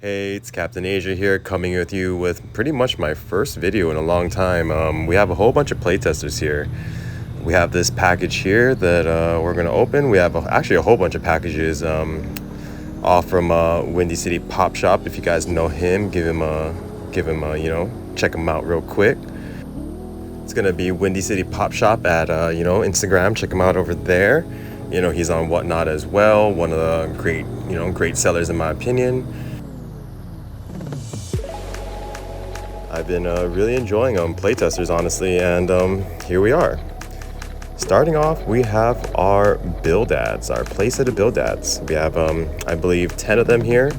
Hey, it's Captain Asia here, coming with you with pretty much my first video in a long time. We have a whole bunch of playtesters here. We have this package here that we're gonna open. We have actually a whole bunch of packages all from Windycitypopshop. If you guys know him, give him a check him out real quick. It's gonna be Windycitypopshop at Instagram. Check him out over there. He's on Whatnot as well. One of the great sellers in my opinion. I've been really enjoying playtesters, honestly, and here we are. Starting off, we have our build ads, our playset of build ads. We have, I believe, 10 of them here.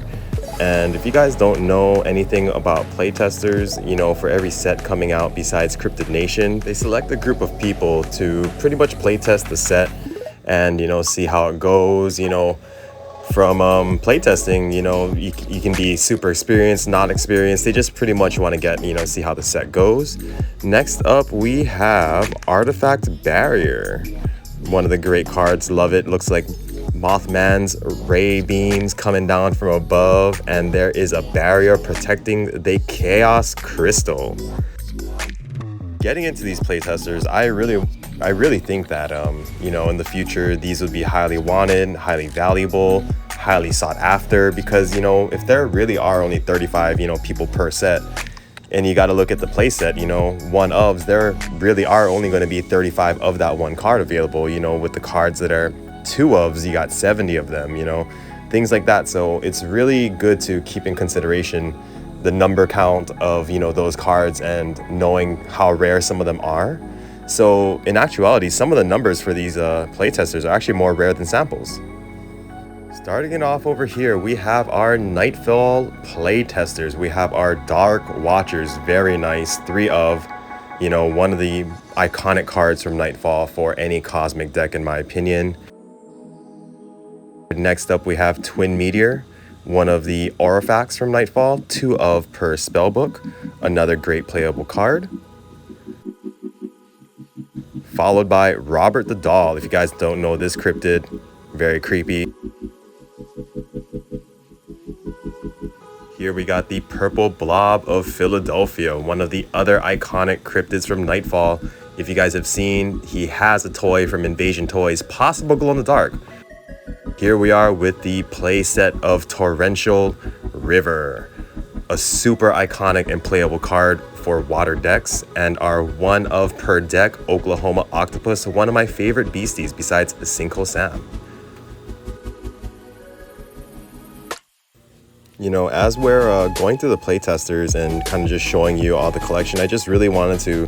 And if you guys don't know anything about playtesters, for every set coming out besides Cryptid Nation, they select a group of people to pretty much playtest the set and, see how it goes, From playtesting, you can be super experienced, not experienced. They just pretty much want to get, see how the set goes. Next up, we have Artifact Barrier. One of the great cards, love it. Looks like Mothman's ray beams coming down from above, and there is a barrier protecting the Chaos Crystal. Getting into these playtesters, I really think that in the future these would be highly wanted, highly valuable, highly sought after, because if there really are only 35 people per set, and you got to look at the playset, one ofs, there really are only going to be 35 of that one card available. With the cards that are two ofs, you got 70 of them, things like that. So it's really good to keep in consideration the number count of those cards and knowing how rare some of them are. So in actuality, some of the numbers for these playtesters are actually more rare than samples. Starting it off over here, we have our Nightfall playtesters. We have our Dark Watchers, very nice, 3 of, one of the iconic cards from Nightfall for any Cosmic deck in my opinion. Next up, we have Twin Meteor, one of the Aurifacts from Nightfall, 2 of per spellbook, another great playable card. Followed by Robert the Doll. If you guys don't know this cryptid, very creepy. Here we got the Purple Blob of Philadelphia, one of the other iconic cryptids from Nightfall. If you guys have seen, he has a toy from Invasion Toys, possible glow in the dark. Here we are with the playset of Torrential River, a super iconic and playable card for water decks, and our 1 of per deck Oklahoma Octopus, one of my favorite beasties besides Sinkhole Sam. As we're going through the playtesters and kind of just showing you all the collection, I just really wanted to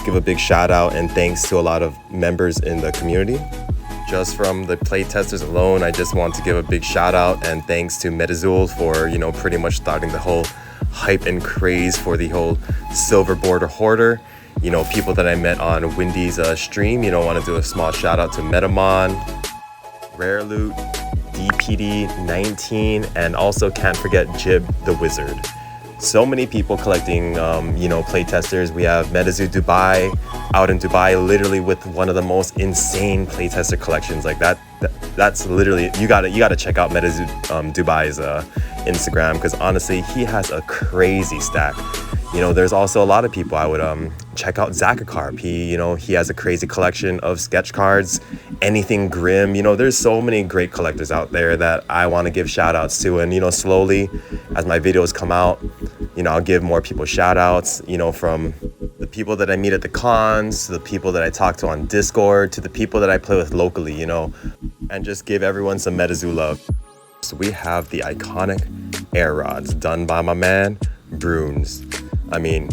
give a big shout out and thanks to a lot of members in the community. Just from the playtesters alone, I just want to give a big shout out and thanks to Metazuul for, pretty much starting the whole hype and craze for the whole silver border hoarder. People that I met on Windy's stream, want to do a small shout out to Metamon, Rare Loot, DPD19, and also can't forget Jib the Wizard. So many people collecting, playtesters. We have Metazoo Dubai out in Dubai, literally with one of the most insane playtester collections. Like that's literally, you gotta check out Metazoo Dubai's Instagram, because honestly, he has a crazy stack. There's also a lot of people I would check out Zakakarp. He has a crazy collection of sketch cards, anything grim. There's so many great collectors out there that I want to give shout outs to, and slowly as my videos come out, I'll give more people shout outs, from the people that I meet at the cons, to the people that I talk to on Discord, to the people that I play with locally, and just give everyone some Metazuul love. So we have the iconic air rods done by my man Bruns. I mean,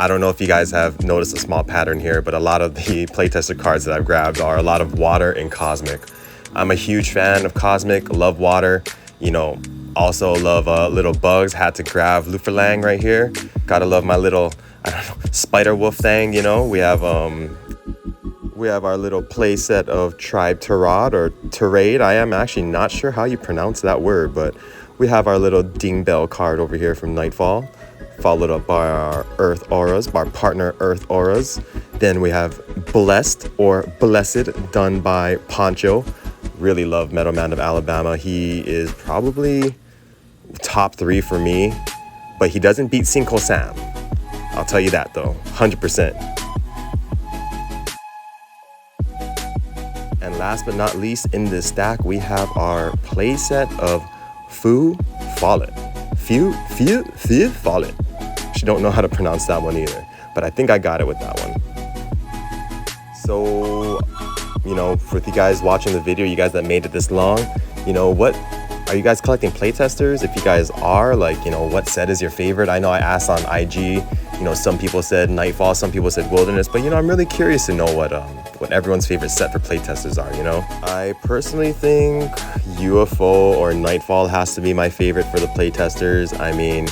I don't know if you guys have noticed a small pattern here, but a lot of the playtester cards that I've grabbed are a lot of water and Cosmic. I'm a huge fan of Cosmic, love water, also love little bugs. Had to grab Luferlang right here. Gotta love my little, spider wolf thing, We have our little playset of Tribe Tarad or Terade. I am actually not sure how you pronounce that word, but we have our little Ding Bell card over here from Nightfall, followed up by our Earth Auras, our partner Earth Auras. Then we have Blessed or Blessed, done by Poncho. Really love Metal Man of Alabama. He is probably top 3 for me, but he doesn't beat Cinco Sam. I'll tell you that though, 100%. And last but not least in this stack, we have our playset of Foo Follet. Foo Follet. Actually don't know how to pronounce that one either, but I think I got it with that one. So, you know, for you guys watching the video, you guys that made it this long, you know, what are you guys collecting playtesters? If you guys are, like, you know, what set is your favorite? I know I asked on IG, you know, some people said Nightfall, some people said Wilderness, but, you know, I'm really curious to know what everyone's favorite set for playtesters are, you know? I personally think UFO or Nightfall has to be my favorite for the playtesters. I mean,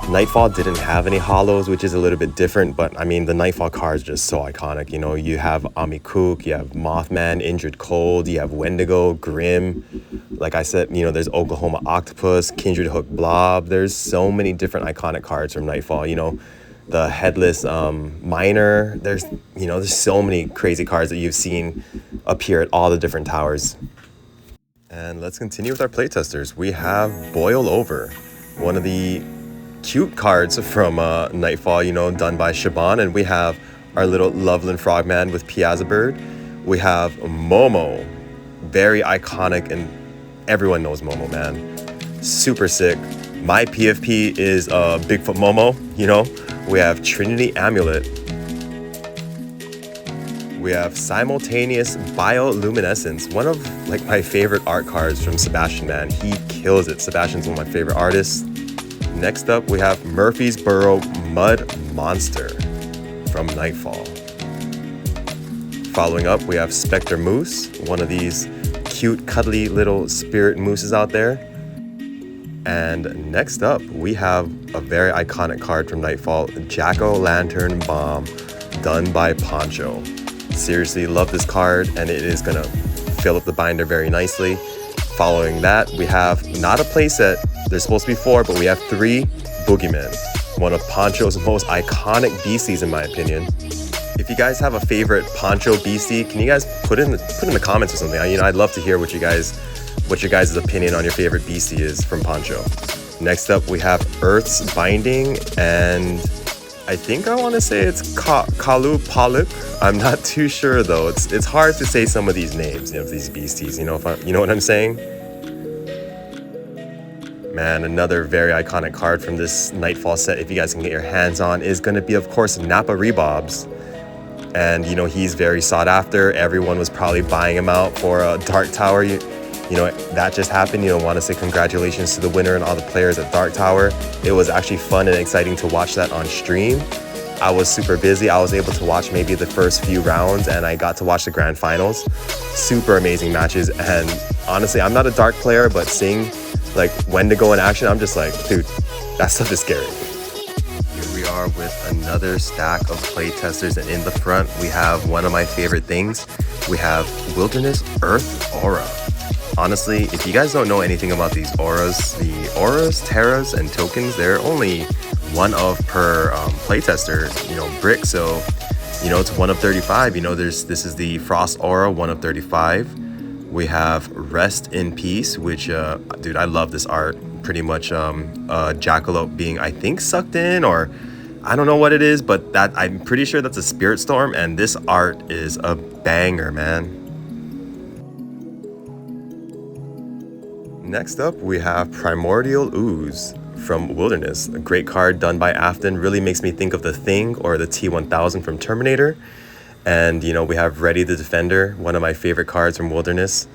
Nightfall didn't have any holos, which is a little bit different, but I mean, the Nightfall card is just so iconic. You know, you have Amikook, you have Mothman, Injured Cold, you have Wendigo, Grim. Like I said, you know, there's Oklahoma Octopus, Kindred Hook Blob. There's so many different iconic cards from Nightfall, you know. The Headless Miner. There's so many crazy cards that you've seen appear at all the different towers. And let's continue with our playtesters. We have Boil Over, one of the cute cards from Nightfall, you know, done by Shaban. And we have our little Loveland Frogman with Piazza Bird. We have Momo, very iconic, and everyone knows Momo, man. Super sick. My PFP is Bigfoot Momo, you know. We have Trinity Amulet. We have Simultaneous Bioluminescence, one of like my favorite art cards from Sebastian, man. He kills it. Sebastian's one of my favorite artists. Next up, we have Murfreesboro Mud Monster from Nightfall. Following up, we have Spectre Moose, one of these cute, cuddly little spirit mooses out there. And next up, we have a very iconic card from Nightfall, Jack-O-Lantern Bomb, done by Poncho. Seriously, love this card, and it is gonna fill up the binder very nicely. Following that, we have not a playset. There's supposed to be 4, but we have 3 Boogeymen, one of Poncho's most iconic beasties in my opinion. If you guys have a favorite Poncho beastie, can you guys put in the comments or something? You know, I'd love to hear what your guys' opinion on your favorite beastie is from Poncho. Next up, we have Earth's Binding, and I think I want to say it's Kalu Paluk. I'm not too sure though. It's hard to say some of these names, you know, of these beasties. You know, you know what I'm saying? Man, another very iconic card from this Nightfall set, if you guys can get your hands on, is going to be, of course, Nappa Rebobs. And, you know, he's very sought after. Everyone was probably buying him out for Dark Tower. You know, that just happened. You know, want to say congratulations to the winner and all the players at Dark Tower. It was actually fun and exciting to watch that on stream. I was super busy. I was able to watch maybe the first few rounds, and I got to watch the grand finals. Super amazing matches. And honestly, I'm not a Dark player, but seeing like Wendigo in action, I'm just like, dude, that stuff is scary. Here we are with another stack of playtesters, and in the front we have one of my favorite things. We have Wilderness Earth Aura. Honestly, if you guys don't know anything about these auras, the auras, terras, and tokens, they're only one of per playtester, you know, brick. So, you know, it's 1 of 35. You know, this is the Frost Aura, 1 of 35. We have Rest in Peace, which, dude, I love this art. Pretty much Jackalope being, I think, sucked in, or I don't know what it is, but that I'm pretty sure that's a Spirit Storm, and this art is a banger, man. Next up, we have Primordial Ooze from Wilderness. A great card done by Afton. Really makes me think of the Thing or the T-1000 from Terminator. And, you know, we have Ready the Defender, one of my favorite cards from Wilderness.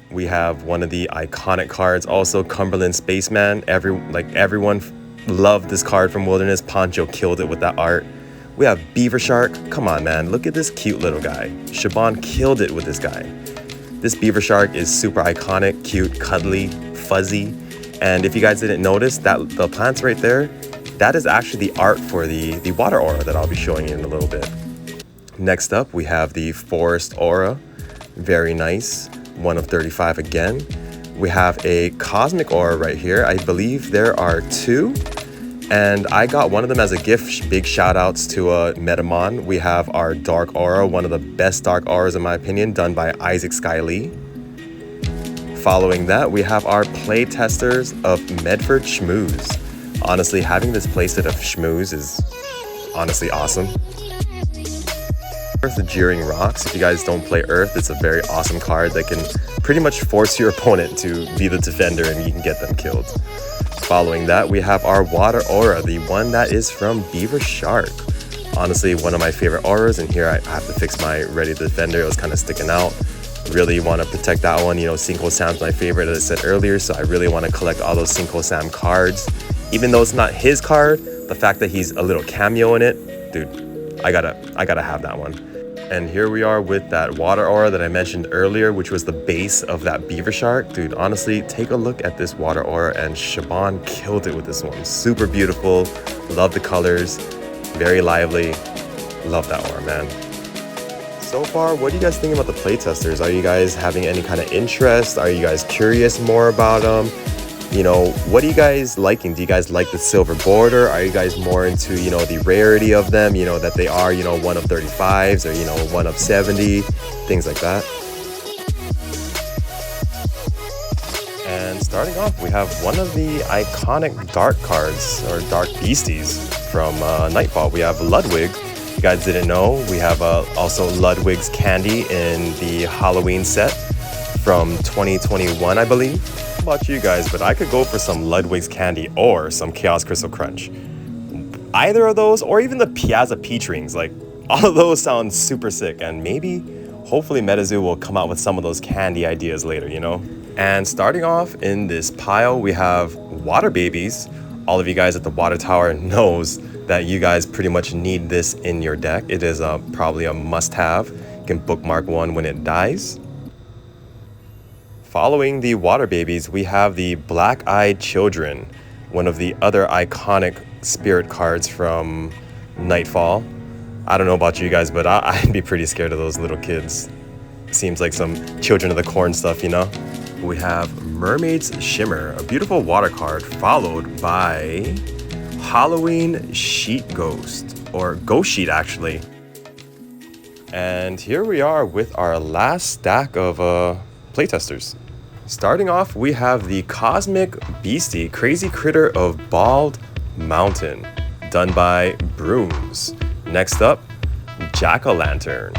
We have one of the iconic cards, also Cumberland Spaceman. Everyone loved this card from Wilderness. Poncho killed it with that art. We have Beaver Shark. Come on, man. Look at this cute little guy. Shaban killed it with this guy. This Beaver Shark is super iconic, cute, cuddly, fuzzy. And if you guys didn't notice, that the plants right there, that is actually the art for the water aura that I'll be showing you in a little bit. Next up, we have the Forest Aura. Very nice. 1 of 35 again. We have a Cosmic Aura right here. I believe there are 2. And I got one of them as a gift. Big shout outs to Metamon. We have our Dark Aura, one of the best Dark Auras in my opinion, done by Isaac Sky Lee. Following that, we have our Playtesters of Medford Schmooze. Honestly, having this playset of Schmooze is honestly awesome. Earth Jeering Rocks. If you guys don't play Earth, it's a very awesome card that can pretty much force your opponent to be the defender and you can get them killed. Following that, we have our Water Aura, the one that is from Beaver Shark. Honestly, one of my favorite auras, and here I have to fix my Ready Defender. It was kind of sticking out. Really want to protect that one. You know, Cinco Sam's my favorite, as I said earlier, so I really want to collect all those Cinco Sam cards. Even though it's not his card, the fact that he's a little cameo in it, dude, I gotta have that one. And here we are with that Water Aura that I mentioned earlier, which was the base of that Beaver Shark. Dude, honestly, take a look at this Water Aura, and Shaban killed it with this one. Super beautiful, love the colors, very lively, love that aura, man. So far, what do you guys think about the playtesters? Are you guys having any kind of interest? Are you guys curious more about them? You know, what are you guys liking? Do you guys like the silver border? Are you guys more into, you know, the rarity of them? You know, that they are, you know, one of 35s or, you know, one of 70, things like that. And starting off, we have one of the iconic dark cards, or dark beasties from Nightfall. We have Ludwig. If you guys didn't know, we have also Ludwig's Candy in the Halloween set from 2021, I believe. About you guys, but I could go for some Ludwig's Candy or some Chaos Crystal Crunch. Either of those, or even the Piazza Peach Rings, like all of those sound super sick, and maybe hopefully Metazuul will come out with some of those candy ideas later, you know. And starting off in this pile, we have Water Babies. All of you guys at the Water Tower knows that you guys pretty much need this in your deck. It is probably a must-have. You can bookmark one when it dies. Following the Water Babies, we have the Black-Eyed Children, one of the other iconic spirit cards from Nightfall. I don't know about you guys, but I'd be pretty scared of those little kids. Seems like some Children of the Corn stuff, you know? We have Mermaid's Shimmer, a beautiful water card, followed by Halloween Sheet Ghost, or Ghost Sheet actually. And here we are with our last stack of playtesters. Starting off, we have the Cosmic Beastie, Crazy Critter of Bald Mountain, done by Brooms. Next up, Jack-O-Lantern,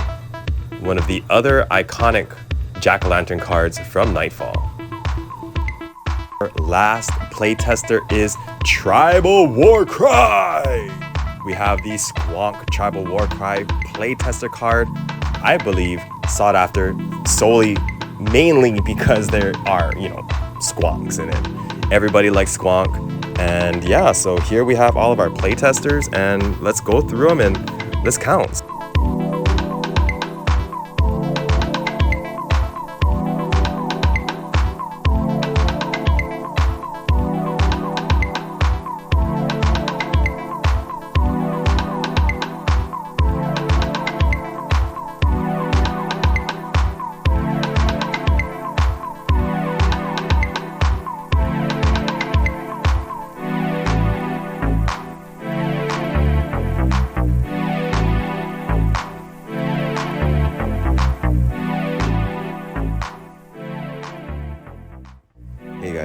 one of the other iconic Jack-O-Lantern cards from Nightfall. Our last playtester is Tribal Warcry. We have the Squonk Tribal Warcry playtester card, I believe sought after solely mainly because there are, you know, squonks in it. Everybody likes squonk. And yeah, so here we have all of our playtesters, and let's go through them and let's count.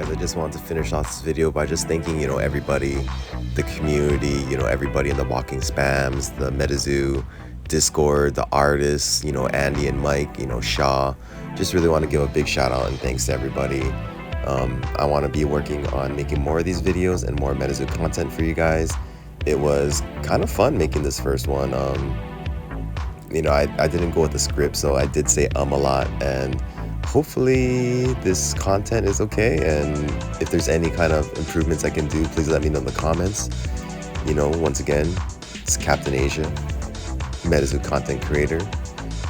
I just wanted to finish off this video by just thanking, you know, everybody, the community, you know, everybody in the Walking Spams, the Metazoo, Discord, the artists, you know, Andy and Mike, you know, Shaw. Just really want to give a big shout out and thanks to everybody. I want to be working on making more of these videos and more Metazoo content for you guys. It was kind of fun making this first one. You know, I didn't go with the script, so I did say a lot, and hopefully this content is okay, and if there's any kind of improvements I can do, please let me know in the comments. You know, once again, it's Captain Asia, Metazoo content creator.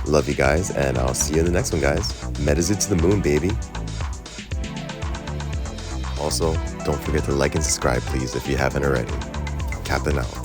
Love you guys, and I'll see you in the next one, guys. Metazoo to the moon, baby. Also, don't forget to like and subscribe, please, if you haven't already. Captain out.